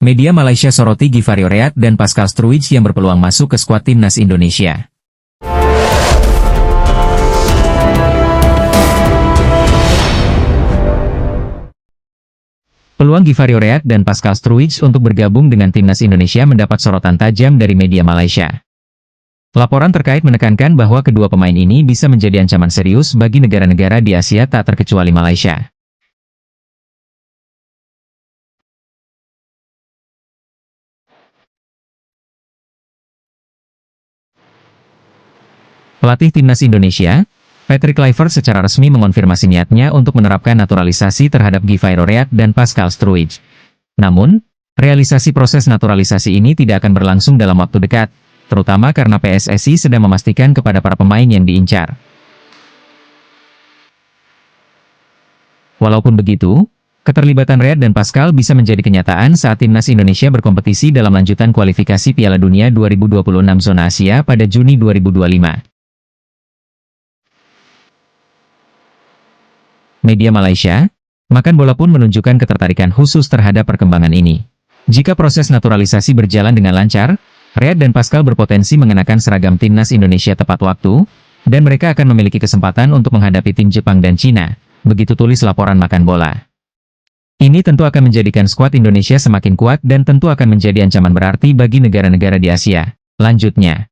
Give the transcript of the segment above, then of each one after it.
Media Malaysia soroti Givari Oreat dan Pascal Struij yang berpeluang masuk ke skuad timnas Indonesia. Peluang Givari Oreat dan Pascal Struij untuk bergabung dengan timnas Indonesia mendapat sorotan tajam dari media Malaysia. Laporan terkait menekankan bahwa kedua pemain ini bisa menjadi ancaman serius bagi negara-negara di Asia tak terkecuali Malaysia. Pelatih timnas Indonesia, Patrick Kluivert secara resmi mengonfirmasi niatnya untuk menerapkan naturalisasi terhadap Givari Oreat dan Pascal Struij. Namun, realisasi proses naturalisasi ini tidak akan berlangsung dalam waktu dekat, terutama karena PSSI sedang memastikan kepada para pemain yang diincar. Walaupun begitu, keterlibatan Oreat dan Pascal bisa menjadi kenyataan saat timnas Indonesia berkompetisi dalam lanjutan kualifikasi Piala Dunia 2026 zona Asia pada Juni 2025. Media Malaysia, Makan Bola pun menunjukkan ketertarikan khusus terhadap perkembangan ini. Jika proses naturalisasi berjalan dengan lancar, Oreat dan Pascal berpotensi mengenakan seragam timnas Indonesia tepat waktu, dan mereka akan memiliki kesempatan untuk menghadapi tim Jepang dan Cina, begitu tulis laporan Makan Bola. Ini tentu akan menjadikan skuad Indonesia semakin kuat dan tentu akan menjadi ancaman berarti bagi negara-negara di Asia. Lanjutnya,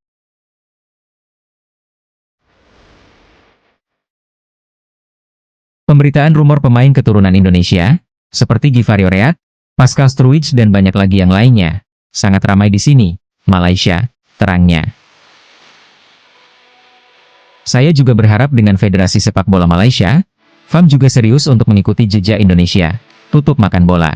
pemberitaan rumor pemain keturunan Indonesia, seperti Givari Oreat, Pascal Struij dan banyak lagi yang lainnya, sangat ramai di sini, Malaysia, terangnya. Saya juga berharap dengan Federasi Sepak Bola Malaysia, FAM juga serius untuk mengikuti jejak Indonesia, tutup Makan Bola.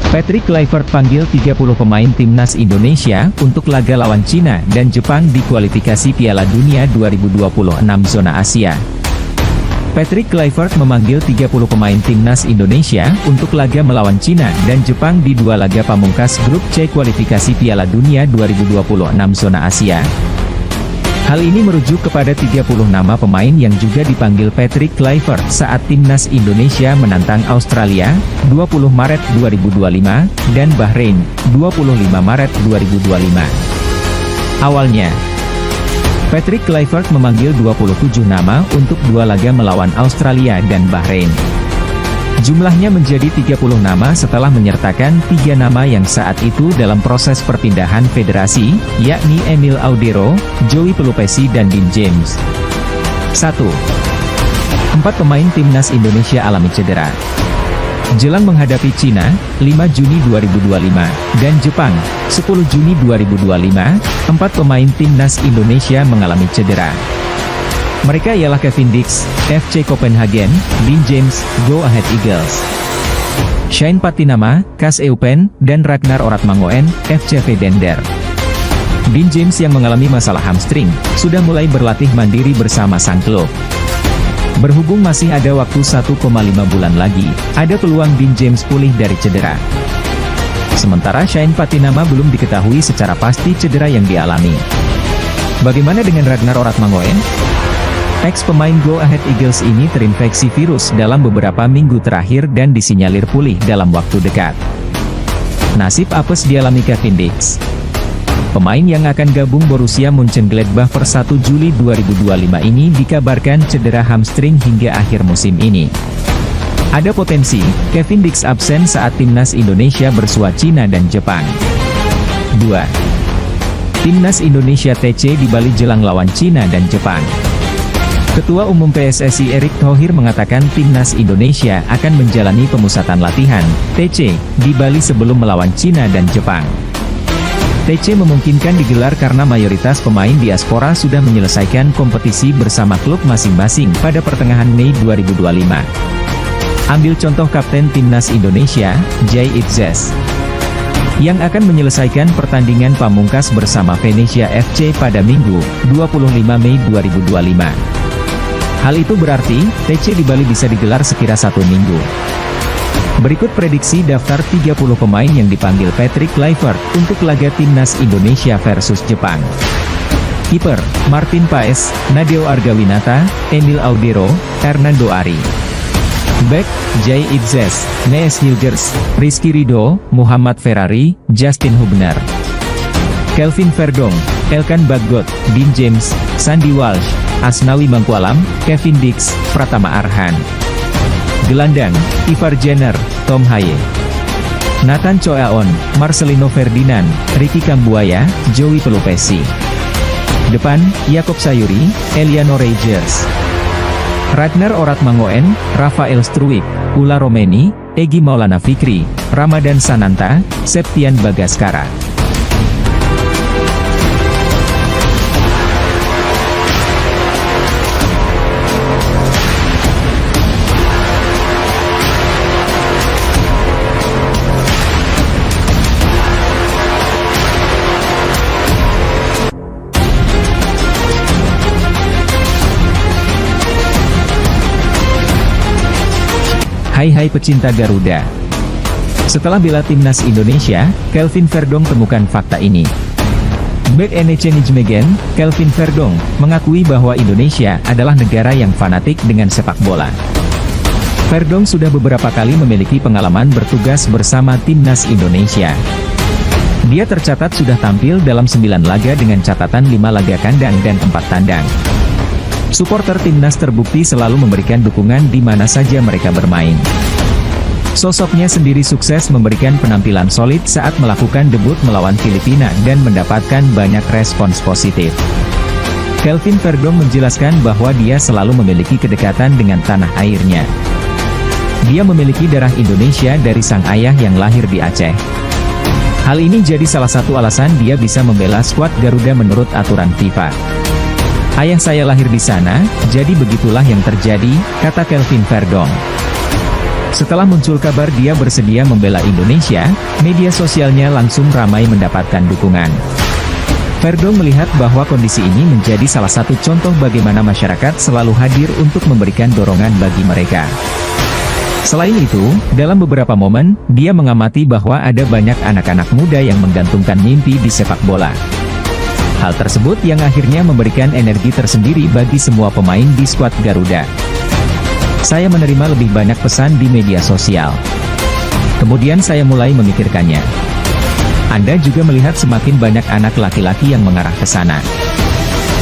Patrick Kluivert panggil 30 pemain timnas Indonesia untuk laga lawan Cina dan Jepang di kualifikasi Piala Dunia 2026 zona Asia. Patrick Kluivert memanggil 30 pemain timnas Indonesia untuk laga melawan Cina dan Jepang di dua laga pamungkas grup C kualifikasi Piala Dunia 2026 zona Asia. Hal ini merujuk kepada 30 nama pemain yang juga dipanggil Patrick Kluivert saat timnas Indonesia menantang Australia, 20 Maret 2025, dan Bahrain, 25 Maret 2025. Awalnya, Patrick Kluivert memanggil 27 nama untuk dua laga melawan Australia dan Bahrain. Jumlahnya menjadi 30 nama setelah menyertakan 3 nama yang saat itu dalam proses perpindahan federasi, yakni Emil Audero, Joey Pelupesi dan Dean James. 1. 4 pemain timnas Indonesia alami cedera. Jelang menghadapi Cina, 5 Juni 2025, dan Jepang, 10 Juni 2025, 4 pemain timnas Indonesia mengalami cedera. Mereka ialah Kevin Dix, FC Copenhagen, Dean James, Go Ahead Eagles, Shane Patinama, KAS Eupen, dan Ragnar Oratmangoen, FCV Dender. Dean James yang mengalami masalah hamstring, sudah mulai berlatih mandiri bersama sang klub. Berhubung masih ada waktu 1,5 bulan lagi, ada peluang Dean James pulih dari cedera. Sementara Shane Patinama belum diketahui secara pasti cedera yang dialami. Bagaimana dengan Ragnar Oratmangoen? Ex-pemain Go Ahead Eagles ini terinfeksi virus dalam beberapa minggu terakhir dan disinyalir pulih dalam waktu dekat. Nasib apes dialami Kevin Dix. Pemain yang akan gabung Borussia Mönchengladbach per 1 Juli 2025 ini dikabarkan cedera hamstring hingga akhir musim ini. Ada potensi, Kevin Dix absen saat timnas Indonesia bersua Cina dan Jepang. 2. Timnas Indonesia TC di Bali jelang lawan Cina dan Jepang. Ketua Umum PSSI Erick Thohir mengatakan timnas Indonesia akan menjalani pemusatan latihan, TC, di Bali sebelum melawan Cina dan Jepang. TC memungkinkan digelar karena mayoritas pemain diaspora sudah menyelesaikan kompetisi bersama klub masing-masing pada pertengahan Mei 2025. Ambil contoh Kapten Timnas Indonesia, Jay Itzes, yang akan menyelesaikan pertandingan pamungkas bersama Venezia FC pada Minggu, 25 Mei 2025. Hal itu berarti, TC di Bali bisa digelar sekira 1 minggu. Berikut prediksi daftar 30 pemain yang dipanggil Patrick Kluivert untuk laga timnas Indonesia versus Jepang. Kiper, Martin Paes, Nadeo Argawinata, Emil Audero, Hernando Ari. Back, Jay Itzes, Nees Hilgers, Rizky Ridho, Muhammad Ferrari, Justin Hubner, Kelvin Verdong, Elkan Bagot, Dean James, Sandy Walsh, Asnawi Mangkualam, Kevin Dix, Pratama Arhan. Gelandang, Ivar Jenner, Tom Haye, Nathan Choaon, Marcelino Ferdinand, Ricky Kambuaya, Joey Pelupesi. Depan, Yakob Sayuri, Eliano Rogers, Ragnar Oratmangoen, Rafael Struik, Ula Romeni, Egy Maulana Fikri, Ramadan Sananta, Septian Bagaskara. Hai pecinta Garuda. Setelah bela timnas Indonesia, Kelvin Verdong temukan fakta ini. Back NEC Nijmegen, Kelvin Verdong, mengakui bahwa Indonesia adalah negara yang fanatik dengan sepak bola. Verdong sudah beberapa kali memiliki pengalaman bertugas bersama timnas Indonesia. Dia tercatat sudah tampil dalam 9 laga dengan catatan 5 laga kandang dan 4 tandang. Suporter timnas terbukti selalu memberikan dukungan di mana saja mereka bermain. Sosoknya sendiri sukses memberikan penampilan solid saat melakukan debut melawan Filipina dan mendapatkan banyak respons positif. Kelvin Verdong menjelaskan bahwa dia selalu memiliki kedekatan dengan tanah airnya. Dia memiliki darah Indonesia dari sang ayah yang lahir di Aceh. Hal ini jadi salah satu alasan dia bisa membela skuad Garuda menurut aturan FIFA. Ayah saya lahir di sana, jadi begitulah yang terjadi, kata Kelvin Verdong. Setelah muncul kabar dia bersedia membela Indonesia, media sosialnya langsung ramai mendapatkan dukungan. Verdong melihat bahwa kondisi ini menjadi salah satu contoh bagaimana masyarakat selalu hadir untuk memberikan dorongan bagi mereka. Selain itu, dalam beberapa momen, dia mengamati bahwa ada banyak anak-anak muda yang menggantungkan mimpi di sepak bola. Hal tersebut yang akhirnya memberikan energi tersendiri bagi semua pemain di skuad Garuda. Saya menerima lebih banyak pesan di media sosial. Kemudian saya mulai memikirkannya. Anda juga melihat semakin banyak anak laki-laki yang mengarah ke sana.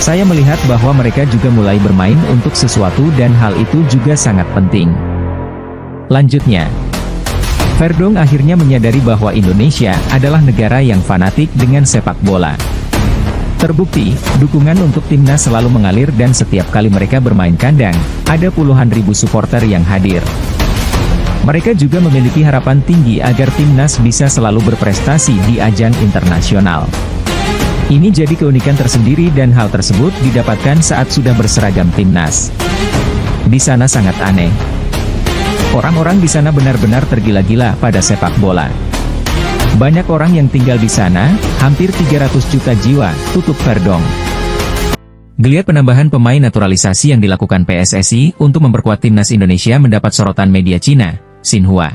Saya melihat bahwa mereka juga mulai bermain untuk sesuatu dan hal itu juga sangat penting. Lanjutnya, Verdong akhirnya menyadari bahwa Indonesia adalah negara yang fanatik dengan sepak bola. Terbukti, dukungan untuk timnas selalu mengalir dan setiap kali mereka bermain kandang, ada puluhan ribu supporter yang hadir. Mereka juga memiliki harapan tinggi agar timnas bisa selalu berprestasi di ajang internasional. Ini jadi keunikan tersendiri dan hal tersebut didapatkan saat sudah berseragam timnas. Di sana sangat aneh. Orang-orang di sana benar-benar tergila-gila pada sepak bola. Banyak orang yang tinggal di sana, hampir 300 juta jiwa, tutup Verdong. Geliat penambahan pemain naturalisasi yang dilakukan PSSI untuk memperkuat timnas Indonesia mendapat sorotan media Cina, Xinhua.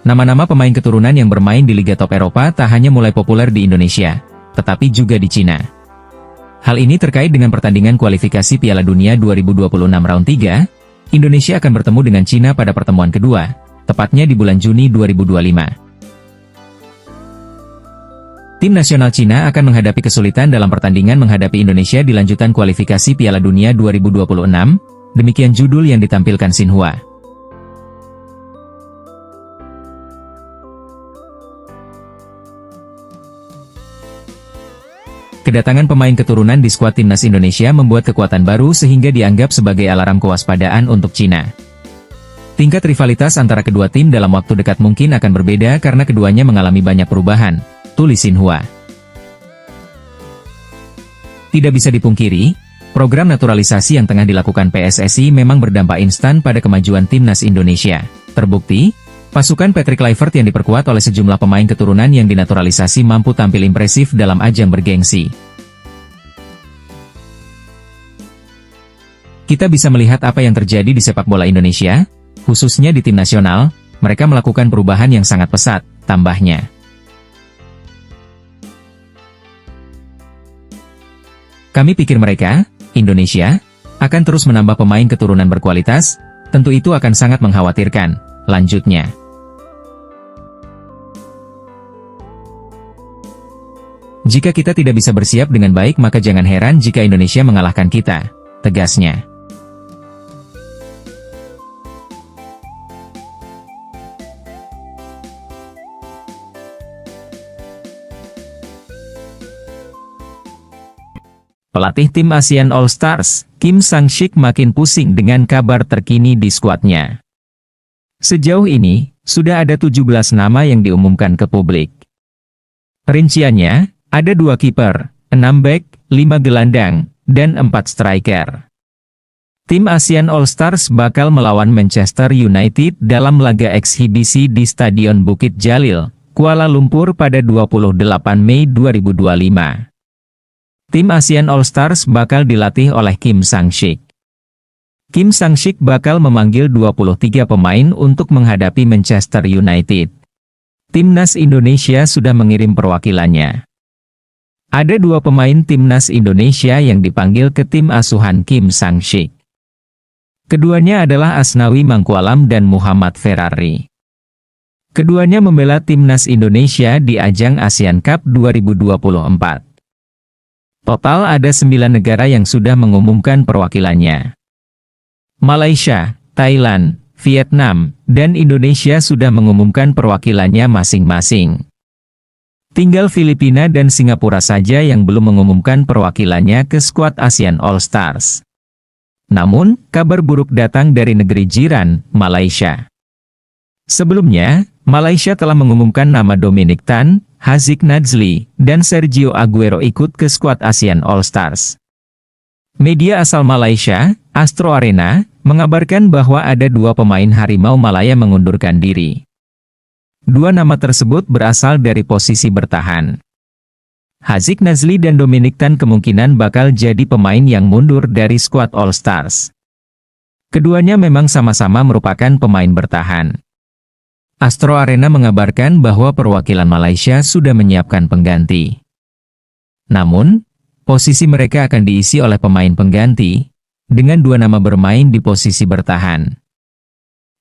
Nama-nama pemain keturunan yang bermain di Liga Top Eropa tak hanya mulai populer di Indonesia, tetapi juga di Cina. Hal ini terkait dengan pertandingan kualifikasi Piala Dunia 2026 round 3, Indonesia akan bertemu dengan Cina pada pertemuan kedua, tepatnya di bulan Juni 2025. Tim nasional Cina akan menghadapi kesulitan dalam pertandingan menghadapi Indonesia di lanjutan kualifikasi Piala Dunia 2026, demikian judul yang ditampilkan Xinhua. Kedatangan pemain keturunan di skuad timnas Indonesia membuat kekuatan baru sehingga dianggap sebagai alarm kewaspadaan untuk Cina. Tingkat rivalitas antara kedua tim dalam waktu dekat mungkin akan berbeda karena keduanya mengalami banyak perubahan, tulis Xinhua. Tidak bisa dipungkiri, program naturalisasi yang tengah dilakukan PSSI memang berdampak instan pada kemajuan timnas Indonesia. Terbukti, pasukan Patrick Kluivert yang diperkuat oleh sejumlah pemain keturunan yang dinaturalisasi mampu tampil impresif dalam ajang bergengsi. Kita bisa melihat apa yang terjadi di sepak bola Indonesia, khususnya di tim nasional, mereka melakukan perubahan yang sangat pesat, tambahnya. Kami pikir mereka, Indonesia, akan terus menambah pemain keturunan berkualitas, tentu itu akan sangat mengkhawatirkan, lanjutnya. Jika kita tidak bisa bersiap dengan baik maka jangan heran jika Indonesia mengalahkan kita, tegasnya. Pelatih tim ASEAN All Stars, Kim Sang-sik makin pusing dengan kabar terkini di skuadnya. Sejauh ini, sudah ada 17 nama yang diumumkan ke publik. Rinciannya, ada 2 kiper, 6 bek, 5 gelandang, dan 4 striker. Tim ASEAN All Stars bakal melawan Manchester United dalam laga eksibisi di Stadion Bukit Jalil, Kuala Lumpur pada 28 Mei 2025. Tim ASEAN All Stars bakal dilatih oleh Kim Sang-sik. Kim Sang-sik bakal memanggil 23 pemain untuk menghadapi Manchester United. Timnas Indonesia sudah mengirim perwakilannya. Ada 2 pemain Timnas Indonesia yang dipanggil ke tim asuhan Kim Sang-sik. Keduanya adalah Asnawi Mangkualam dan Muhammad Ferrari. Keduanya membela Timnas Indonesia di ajang ASEAN Cup 2024. Total ada 9 negara yang sudah mengumumkan perwakilannya. Malaysia, Thailand, Vietnam, dan Indonesia sudah mengumumkan perwakilannya masing-masing. Tinggal Filipina dan Singapura saja yang belum mengumumkan perwakilannya ke skuad ASEAN All Stars. Namun, kabar buruk datang dari negeri jiran, Malaysia. Sebelumnya, Malaysia telah mengumumkan nama Dominic Tan, Haziq Nazli, dan Sergio Aguero ikut ke skuad ASEAN All Stars. Media asal Malaysia, Astro Arena, mengabarkan bahwa ada 2 pemain Harimau Malaya mengundurkan diri. 2 nama tersebut berasal dari posisi bertahan. Haziq Nazli dan Dominic Tan kemungkinan bakal jadi pemain yang mundur dari skuad All Stars. Keduanya memang sama-sama merupakan pemain bertahan. Astro Arena mengabarkan bahwa perwakilan Malaysia sudah menyiapkan pengganti. Namun, posisi mereka akan diisi oleh pemain pengganti, dengan 2 nama bermain di posisi bertahan.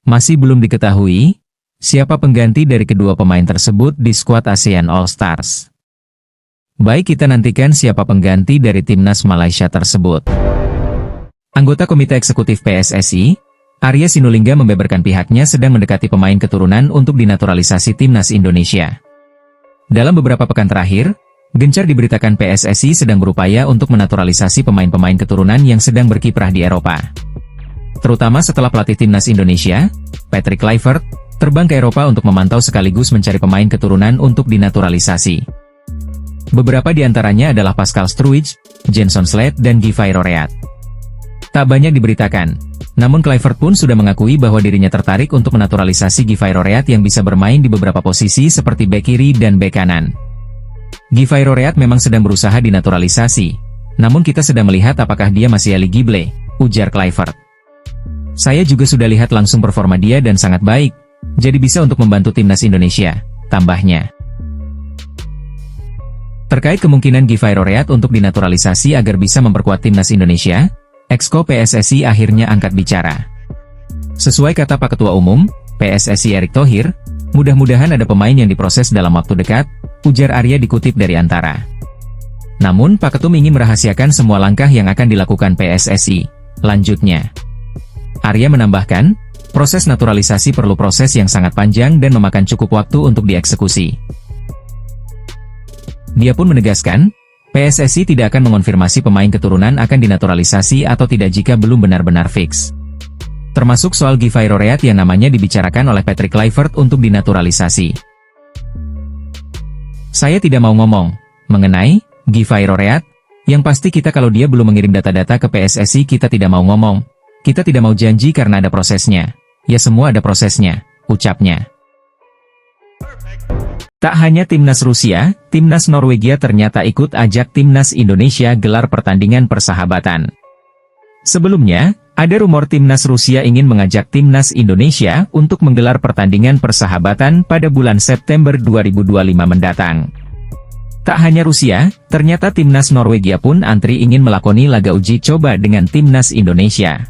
Masih belum diketahui, siapa pengganti dari kedua pemain tersebut di skuad ASEAN All Stars. Baik, kita nantikan siapa pengganti dari timnas Malaysia tersebut. Anggota Komite Eksekutif PSSI, Arya Sinulinga membeberkan pihaknya sedang mendekati pemain keturunan untuk dinaturalisasi timnas Indonesia. Dalam beberapa pekan terakhir, gencar diberitakan PSSI sedang berupaya untuk menaturalisasi pemain-pemain keturunan yang sedang berkiprah di Eropa. Terutama setelah pelatih timnas Indonesia, Patrick Kluivert, terbang ke Eropa untuk memantau sekaligus mencari pemain keturunan untuk dinaturalisasi. Beberapa di antaranya adalah Pascal Struijk, Jenson Slate, dan Guy Roreat. Tak banyak diberitakan, namun Kluivert pun sudah mengakui bahwa dirinya tertarik untuk menaturalisasi Guy Roreat yang bisa bermain di beberapa posisi seperti bek kiri dan bek kanan. Guy Roreat memang sedang berusaha dinaturalisasi, namun kita sedang melihat apakah dia masih eligible, ujar Kluivert. Saya juga sudah lihat langsung performa dia dan sangat baik, jadi bisa untuk membantu timnas Indonesia, tambahnya. Terkait kemungkinan Guy Roreat untuk dinaturalisasi agar bisa memperkuat timnas Indonesia, Exco PSSI akhirnya angkat bicara. Sesuai kata Pak Ketua Umum, PSSI Erick Thohir, mudah-mudahan ada pemain yang diproses dalam waktu dekat, ujar Arya dikutip dari Antara. Namun Pak Ketum ingin merahasiakan semua langkah yang akan dilakukan PSSI, lanjutnya. Arya menambahkan, proses naturalisasi perlu proses yang sangat panjang dan memakan cukup waktu untuk dieksekusi. Dia pun menegaskan, PSSI tidak akan mengonfirmasi pemain keturunan akan dinaturalisasi atau tidak jika belum benar-benar fix. Termasuk soal Guy Roreat yang namanya dibicarakan oleh Patrick Kluivert untuk dinaturalisasi. Saya tidak mau ngomong mengenai Guy Roreat, yang pasti kita kalau dia belum mengirim data-data ke PSSI kita tidak mau ngomong. Kita tidak mau janji karena ada prosesnya. Ya semua ada prosesnya, ucapnya. Tak hanya timnas Rusia, timnas Norwegia ternyata ikut ajak timnas Indonesia gelar pertandingan persahabatan. Sebelumnya, ada rumor timnas Rusia ingin mengajak timnas Indonesia untuk menggelar pertandingan persahabatan pada bulan September 2025 mendatang. Tak hanya Rusia, ternyata timnas Norwegia pun antri ingin melakoni laga uji coba dengan timnas Indonesia.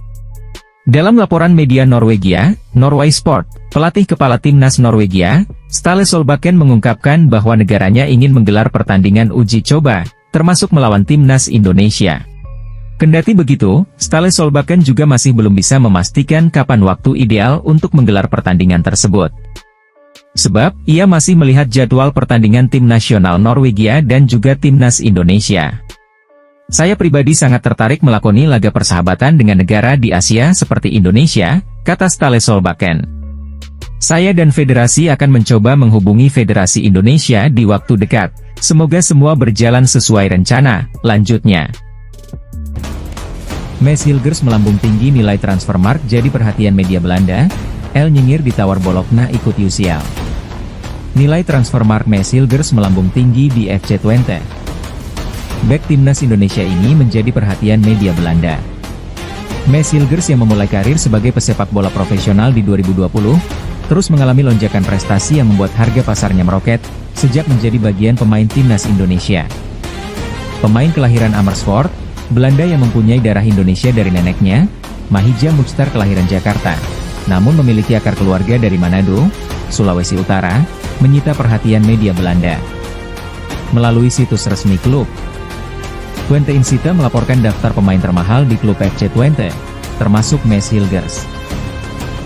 Dalam laporan media Norwegia, Norway Sport, pelatih kepala timnas Norwegia, Ståle Solbakken mengungkapkan bahwa negaranya ingin menggelar pertandingan uji coba, termasuk melawan timnas Indonesia. Kendati begitu, Ståle Solbakken juga masih belum bisa memastikan kapan waktu ideal untuk menggelar pertandingan tersebut. Sebab, ia masih melihat jadwal pertandingan tim nasional Norwegia dan juga timnas Indonesia. Saya pribadi sangat tertarik melakoni laga persahabatan dengan negara di Asia seperti Indonesia, kata Ståle Solbakken. Saya dan federasi akan mencoba menghubungi Federasi Indonesia di waktu dekat. Semoga semua berjalan sesuai rencana, lanjutnya. Mads Hilgers melambung tinggi nilai transfermarkt jadi perhatian media Belanda. El Nyingir ditawar Bologna ikut UCL. Nilai transfermarkt Mads Hilgers melambung tinggi di FC Twente. Bek timnas Indonesia ini menjadi perhatian media Belanda. Mads Hilgers yang memulai karir sebagai pesepak bola profesional di 2020, terus mengalami lonjakan prestasi yang membuat harga pasarnya meroket, sejak menjadi bagian pemain timnas Indonesia. Pemain kelahiran Amersfoort, Belanda yang mempunyai darah Indonesia dari neneknya, Mahija Muchtar kelahiran Jakarta, namun memiliki akar keluarga dari Manado, Sulawesi Utara, menyita perhatian media Belanda. Melalui situs resmi klub, Twente Insite melaporkan daftar pemain termahal di klub FC Twente, termasuk Mads Hilgers.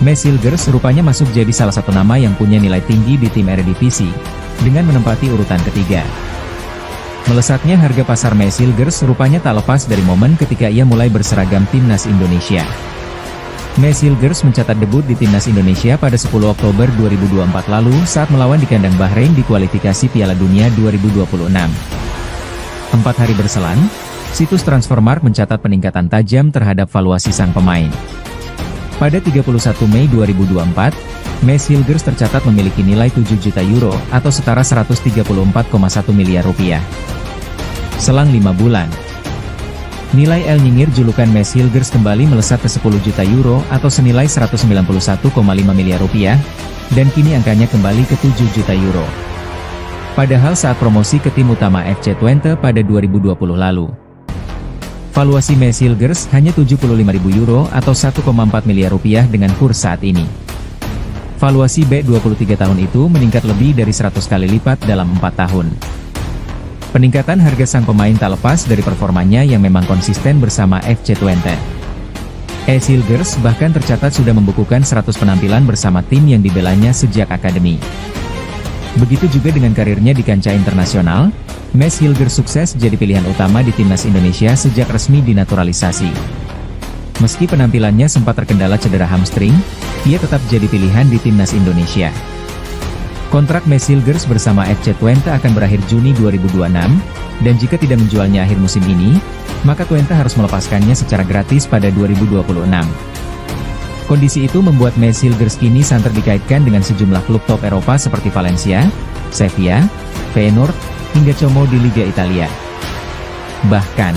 Mads Hilgers rupanya masuk jadi salah satu nama yang punya nilai tinggi di tim Eredivisie, dengan menempati urutan ketiga. Melesatnya harga pasar Mads Hilgers rupanya tak lepas dari momen ketika ia mulai berseragam timnas Indonesia. Mads Hilgers mencatat debut di timnas Indonesia pada 10 Oktober 2024 lalu saat melawan di kandang Bahrain di kualifikasi Piala Dunia 2026. 4 hari berselang, situs Transfermarkt mencatat peningkatan tajam terhadap valuasi sang pemain. Pada 31 Mei 2024, Mads Hilgers tercatat memiliki nilai 7 juta euro atau setara 134,1 miliar rupiah. Selang 5 bulan, nilai El Nyingir julukan Mads Hilgers kembali melesat ke 10 juta euro atau senilai 191,5 miliar rupiah, dan kini angkanya kembali ke 7 juta euro. Padahal saat promosi ke tim utama FC Twente pada 2020 lalu, valuasi Mads Hilgers hanya 75.000 euro atau 1,4 miliar rupiah dengan kurs saat ini. Valuasi bek 23 tahun itu meningkat lebih dari 100 kali lipat dalam 4 tahun. Peningkatan harga sang pemain tak lepas dari performanya yang memang konsisten bersama FC Twente. Hilgers bahkan tercatat sudah membukukan 100 penampilan bersama tim yang dibelanya sejak akademi. Begitu juga dengan karirnya di kancah internasional, Mads Hilgers sukses jadi pilihan utama di timnas Indonesia sejak resmi dinaturalisasi. Meski penampilannya sempat terkendala cedera hamstring, ia tetap jadi pilihan di timnas Indonesia. Kontrak Mads Hilgers bersama FC Twente akan berakhir Juni 2026, dan jika tidak menjualnya akhir musim ini, maka Twente harus melepaskannya secara gratis pada 2026. Kondisi itu membuat Mads Hilgers kini santer dikaitkan dengan sejumlah klub top Eropa seperti Valencia, Sevilla, Feyenoord, hingga Como di Liga Italia. Bahkan,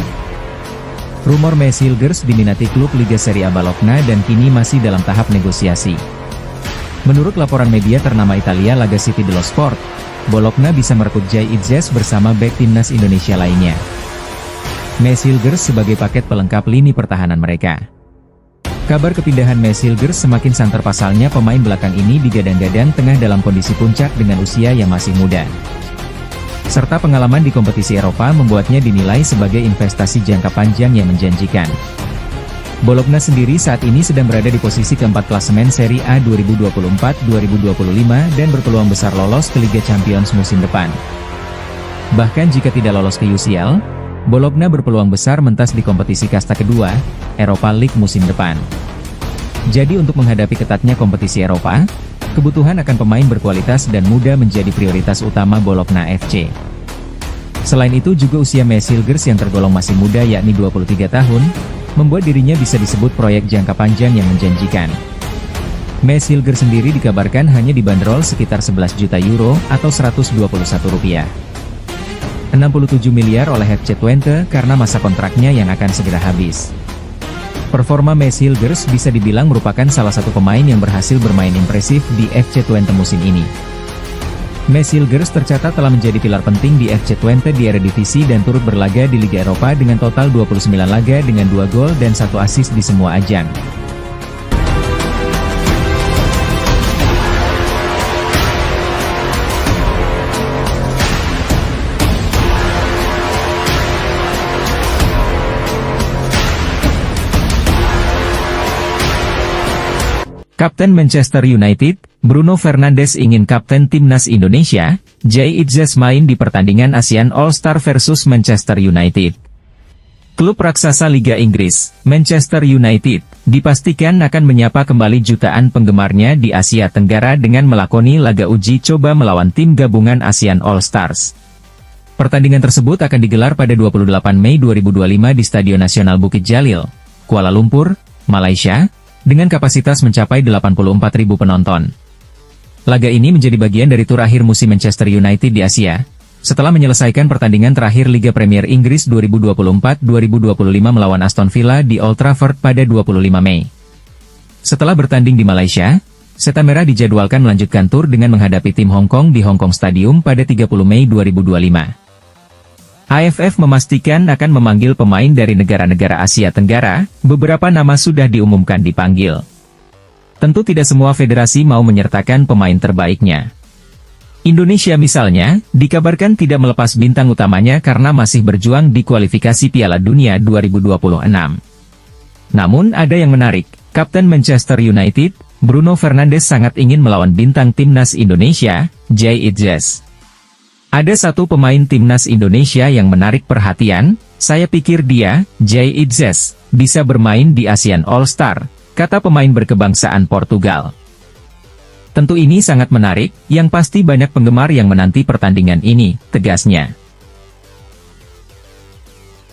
rumor Mads Hilgers diminati klub Liga Serie A Bologna dan kini masih dalam tahap negosiasi. Menurut laporan media ternama Italia La Gazzetta dello Sport, Bologna bisa merekrut Jay Itzes bersama bek timnas Indonesia lainnya. Mads Hilgers sebagai paket pelengkap lini pertahanan mereka. Kabar kepindahan Mads Hilgers semakin santer pasalnya pemain belakang ini digadang-gadang tengah dalam kondisi puncak dengan usia yang masih muda. Serta pengalaman di kompetisi Eropa membuatnya dinilai sebagai investasi jangka panjang yang menjanjikan. Bologna sendiri saat ini sedang berada di posisi keempat klasemen Serie A 2024-2025 dan berpeluang besar lolos ke Liga Champions musim depan. Bahkan jika tidak lolos ke UCL, Bologna berpeluang besar mentas di kompetisi kasta kedua, Europa League musim depan. Jadi untuk menghadapi ketatnya kompetisi Eropa, kebutuhan akan pemain berkualitas dan muda menjadi prioritas utama Bologna FC. Selain itu juga usia Mads Hilgers yang tergolong masih muda yakni 23 tahun, membuat dirinya bisa disebut proyek jangka panjang yang menjanjikan. Mads Hilgers sendiri dikabarkan hanya dibanderol sekitar 11 juta euro atau 121 rupiah. 67 miliar oleh FC Twente karena masa kontraknya yang akan segera habis. Performa Mads Hilgers bisa dibilang merupakan salah satu pemain yang berhasil bermain impresif di FC Twente musim ini. Mads Hilgers tercatat telah menjadi pilar penting di FC Twente di Eredivisie dan turut berlaga di Liga Eropa dengan total 29 laga dengan 2 gol dan 1 assist di semua ajang. Kapten Manchester United, Bruno Fernandes ingin kapten timnas Indonesia. Jay Itzes main di pertandingan ASEAN All-Star versus Manchester United. Klub raksasa Liga Inggris, Manchester United, dipastikan akan menyapa kembali jutaan penggemarnya di Asia Tenggara dengan melakoni laga uji coba melawan tim gabungan ASEAN All-Stars. Pertandingan tersebut akan digelar pada 28 Mei 2025 di Stadion Nasional Bukit Jalil, Kuala Lumpur, Malaysia, dengan kapasitas mencapai 84.000 penonton. Laga ini menjadi bagian dari tur akhir musim Manchester United di Asia, setelah menyelesaikan pertandingan terakhir Liga Premier Inggris 2024-2025 melawan Aston Villa di Old Trafford pada 25 Mei. Setelah bertanding di Malaysia, Setan Merah dijadwalkan melanjutkan tur dengan menghadapi tim Hong Kong di Hong Kong Stadium pada 30 Mei 2025. AFF memastikan akan memanggil pemain dari negara-negara Asia Tenggara, beberapa nama sudah diumumkan dipanggil. Tentu tidak semua federasi mau menyertakan pemain terbaiknya. Indonesia misalnya, dikabarkan tidak melepas bintang utamanya karena masih berjuang di kualifikasi Piala Dunia 2026. Namun ada yang menarik, Kapten Manchester United, Bruno Fernandes sangat ingin melawan bintang timnas Indonesia, Jay Itzes. Ada satu pemain timnas Indonesia yang menarik perhatian, saya pikir dia, Jay Itzes, bisa bermain di ASEAN All-Star, kata pemain berkebangsaan Portugal. Tentu ini sangat menarik, yang pasti banyak penggemar yang menanti pertandingan ini, tegasnya.